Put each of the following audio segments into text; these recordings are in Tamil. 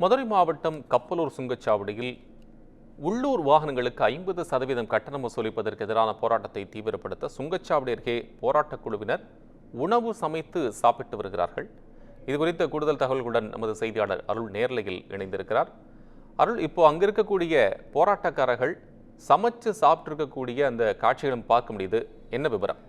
மதுரை மாவட்டம் கப்பலூர் சுங்கச்சாவடியில் உள்ளூர் வாகனங்களுக்கு 50% கட்டணம் வசூலிப்பதற்கு எதிரான போராட்டத்தை தீவிரப்படுத்த சுங்கச்சாவடி அருகே போராட்டக் குழுவினர் உணவு சமைத்து சாப்பிட்டு வருகிறார்கள். இதுகுறித்த கூடுதல் தகவல்களுடன் நமது செய்தியாளர் அருள் நேர்லையில் இணைந்திருக்கிறார். அருள், இப்போ அங்க இருக்கக்கூடிய போராட்டக்காரர்கள் சமைச்சு சாப்பிட்டு அந்த காட்சிகளும் பார்க்க முடியுது. என்ன விவரம்?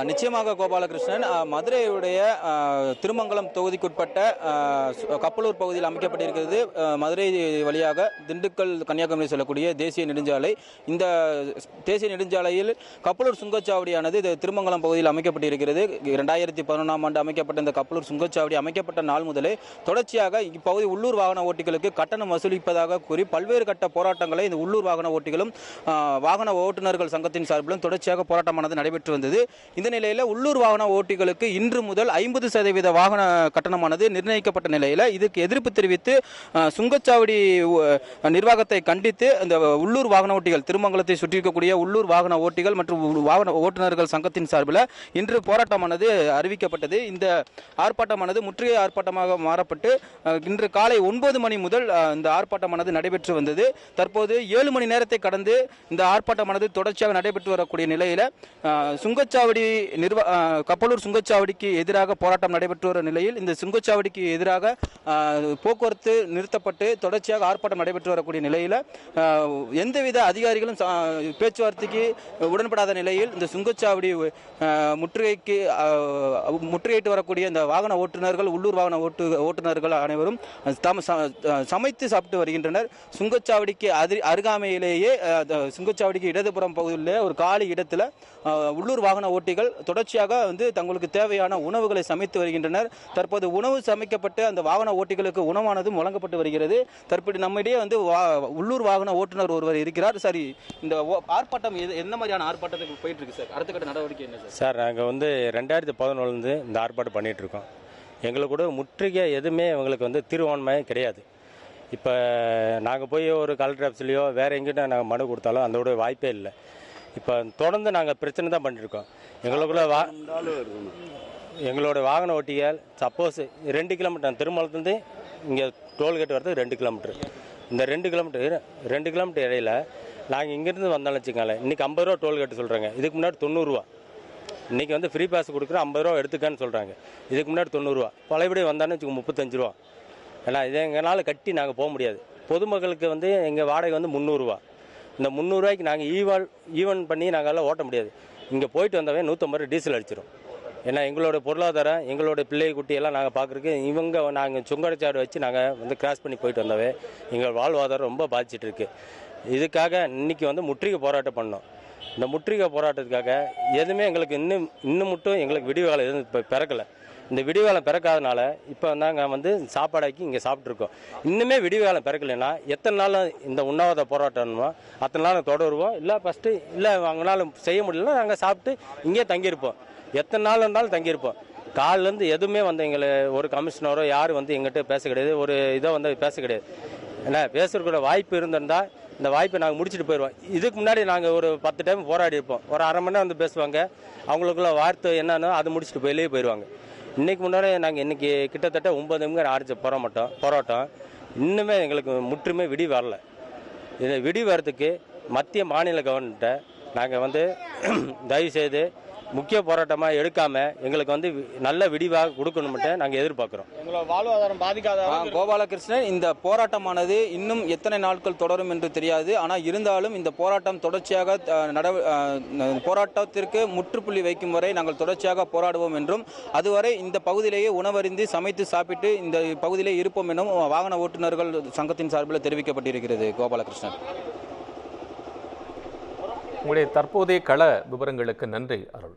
நிச்சயமாக கோபாலகிருஷ்ணன், மதுரையுடைய திருமங்கலம் தொகுதிக்குட்பட்ட கப்பலூர் பகுதியில் அமைக்கப்பட்டிருக்கிறது. மதுரை வழியாக திண்டுக்கல் கன்னியாகுமரி செல்லக்கூடிய தேசிய நெடுஞ்சாலை. இந்த தேசிய நெடுஞ்சாலையில் கப்பலூர் சுங்கச்சாவடியானது திருமங்கலம் பகுதியில் அமைக்கப்பட்டிருக்கிறது. 2011ஆம் ஆண்டு அமைக்கப்பட்ட இந்த கப்பலூர் சுங்கச்சாவடி அமைக்கப்பட்ட நாள் முதலே தொடர்ச்சியாக இப்பகுதி உள்ளூர் வாகன ஓட்டிகளுக்கு கட்டணம் வசூலிப்பதாக கூறி பல்வேறு கட்ட போராட்டங்களை இந்த உள்ளூர் வாகன ஓட்டிகளும் வாகன ஓட்டுநர்கள் சங்கத்தின் சார்பிலும் தொடர்ச்சியாக போராட்டமானது நடைபெற்று வந்தது. இந்த நிலையில் உள்ளூர் வாகன ஓட்டிகளுக்கு இன்று முதல் 50% வாகன கட்டணமானது நிர்ணயிக்கப்பட்ட நிலையில் இதுக்கு எதிர்ப்பு தெரிவித்து சுங்கச்சாவடி நிர்வாகத்தை கண்டித்து இந்த உள்ளூர் வாகன ஓட்டிகள், திருமங்கலத்தை சுற்றியிருக்கக்கூடிய உள்ளூர் வாகன ஓட்டிகள் மற்றும் வாகன ஓட்டுநர்கள் சங்கத்தின் சார்பில் இன்று போராட்டமானது அறிவிக்கப்பட்டது. இந்த ஆர்ப்பாட்டமானது முற்றுகை ஆர்ப்பாட்டமாக மாறப்பட்டு இன்று காலை 9 மணி முதல் இந்த ஆர்ப்பாட்டமானது நடைபெற்று வந்தது. தற்போது 7 மணி நேரத்தை கடந்து இந்த ஆர்ப்பாட்டமானது தொடர்ச்சியாக நடைபெற்று வரக்கூடிய நிலையில் சுங்கச்சாவடி கப்பலூர் சுங்கச்சாவடிக்கு எதிராக போராட்டம் நடைபெற்று வரும் நிலையில் இந்த சுங்கச்சாவடிக்கு எதிராக போக்குவரத்து நிறுத்தப்பட்டு தொடர்ச்சியாக ஆர்ப்பாட்டம் நடைபெற்று வரக்கூடிய நிலையில் எந்தவித அதிகாரிகளும் பேச்சுவார்த்தைக்கு உடன்படாத நிலையில் இந்த சுங்கச்சாவடி முற்றுகையிட்டு வரக்கூடிய இந்த வாகன ஓட்டுநர்கள், உள்ளூர் வாகன ஓட்டுநர்கள் அனைவரும் சமைத்து சாப்பிட்டு வருகின்றனர். சுங்கச்சாவடிக்கு அருகாமையிலேயே சுங்கச்சாவடிக்கு இடதுபுறம் பகுதியில் ஒரு காலி இடத்துல உள்ளூர் வாகன ஓட்டிகள் தொடர்ச்சியாக தங்களுக்கு தேவையான உணவுகளை சமைத்து வருகின்றனர். தற்போது உணவு சமைக்கப்பட்டு அந்த வாகன ஓட்டிகளுக்கு உணவானதும் வழங்கப்பட்டு வருகிறது. தற்போது நம்மிடையே உள்ளூர் வாகன ஓட்டுநர் ஒருவர் இருக்கிறார். சரி, இந்த ஆர்ப்பாட்டம் என்ன மாதிரியான ஆர்ப்பாட்டத்துக்கு போயிட்டு இருக்கு சார்? அடுத்த கட்ட நடவடிக்கை என்ன சார்? நாங்கள் 2011 இந்த ஆர்ப்பாட்டம் பண்ணிட்டு இருக்கோம். எங்களுக்கு கூட முற்றுகை எதுவுமே எங்களுக்கு தீர்மானமே கிடையாது. இப்போ நாங்கள் போய் ஒரு கலெக்டர் ஆஃபீஸ்லையோ வேறு எங்கிட்ட நாங்கள் மனு கொடுத்தாலும் அதோட வாய்ப்பே இல்லை. இப்போ தொடர்ந்து நாங்கள் பிரச்சனை தான் பண்ணியிருக்கோம். எங்களோட வாகன ஓட்டிகள் சப்போஸ் 2 கிலோமீட்டர் திருமலத்துலேருந்து இங்கே டோல்கேட் வரது 2 கிலோமீட்டர். இந்த 2 கிலோமீட்டர் இடையில நாங்கள் இங்கேருந்து வந்தாலும் வச்சுக்கோங்களேன், இன்றைக்கி 50 ரூபா டோல்கேட்டு சொல்கிறாங்க. இதுக்கு முன்னாடி 90 ரூபா. இன்றைக்கி ஃப்ரீ பாஸ் கொடுக்குறோம், 50 ரூபா எடுத்துக்கான்னு சொல்கிறாங்க. இதுக்கு முன்னாடி 90 ரூபா. பழையபடி வந்தாலும் வச்சுக்கோங்க 35 ரூபா. ஏன்னா இதை எங்களால் கட்டி நாங்கள் போக முடியாது. பொதுமக்களுக்கு எங்கள் வாடகை 300 ரூபா. இந்த 300 ரூபாய்க்கு நாங்கள் ஈவன் பண்ணி நாங்கள் ஓட்ட முடியாது. இங்கே போயிட்டு வந்தவே 150 ரூபா டீசல் அடிச்சிடும். ஏன்னா எங்களோட பொருளாதாரம், எங்களோட பிள்ளை குட்டியெல்லாம் நாங்கள் பார்க்குறதுக்கு நாங்கள் சுங்கச்சாவடி வச்சு நாங்கள் கிராஸ் பண்ணி போயிட்டு வந்தவே எங்கள் வாழ்வாதாரம் ரொம்ப பாதிச்சிட்டு இருக்கு. இதுக்காக இன்னைக்கு முற்றுகை போராட்டம் பண்ணோம். இந்த முற்றுகை போராட்டத்துக்காக எதுவுமே எங்களுக்கு இன்னும் மட்டும் எங்களுக்கு விடிவுகாலம் எதுவும் இப்போ பிறக்கலை. இந்த விடிவுகாலம் பிறக்காதனால இப்போ நாங்கள் சாப்பாடாக்கி இங்கே சாப்பிட்ருக்கோம். இன்னுமே விடிவுகாலம் பிறக்கலைன்னா எத்தனை நாள் இந்த உண்ணாவிரத போராட்டமோ அத்தனை நாள் தொடருவோம். இல்லை ஃபஸ்ட்டு இல்லை அவங்களால செய்ய முடியலன்னா நாங்கள் சாப்பிட்டு இங்கே தங்கியிருப்போம். எத்தனை நாள் இருந்தாலும் தங்கியிருப்போம். காலிலேருந்து எதுவுமே எங்களை ஒரு கமிஷனரோ யாரும் எங்கிட்ட பேச கிடையாது. ஒரு இதை பேச கிடையாது. ஏன்னா பேசுறதுக்கூட வாய்ப்பு இருந்திருந்தால் இந்த வாய்ப்பை நாங்கள் முடிச்சுட்டு போயிடுவோம். இதுக்கு முன்னாடி நாங்கள் ஒரு 10 டைம் போராடி இருப்போம். ஒரு அரை மணி நேரம் பேசுவாங்க. அவங்களுக்குள்ள வார்த்தை என்னன்னா அது முடிச்சுட்டு வெளியே போயிடுவாங்க. இன்றைக்கு முன்னாடி நாங்கள் இன்றைக்கி கிட்டத்தட்ட 9 நிமிடம் ஆடிச்ச போராட்டம் இன்னுமே எங்களுக்கு முற்றுமே விடி வரல. இதை விடி வரதுக்கு மத்திய மாநில கவர்மெண்ட்டை நாங்கள் தயவுசெய்து முக்கிய போராட்டமாக எடுக்காமல் எங்களுக்கு நல்ல விடிவாக கொடுக்கணும்ட்டு நாங்கள் எதிர்பார்க்குறோம். எங்களோட வாழ்வாதாரம் பாதிக்காத கோபாலகிருஷ்ணன், இந்த போராட்டமானது இன்னும் எத்தனை நாட்கள் தொடரும் என்று தெரியாது. ஆனால் இருந்தாலும் இந்த போராட்டம் தொடர்ச்சியாக போராட்டத்திற்கு முற்றுப்புள்ளி வைக்கும் வரை நாங்கள் தொடர்ச்சியாக போராடுவோம் என்றும், அதுவரை இந்த பகுதியிலேயே உணவருந்தி சமைத்து சாப்பிட்டு இந்த பகுதியிலே இருப்போம் என்றும் வாகன ஓட்டுநர்கள் சங்கத்தின் சார்பில் தெரிவிக்கப்பட்டிருக்கிறது. கோபாலகிருஷ்ணன், உங்களுடைய தற்போதைய கள விவரங்களுக்கு நன்றி அருள்.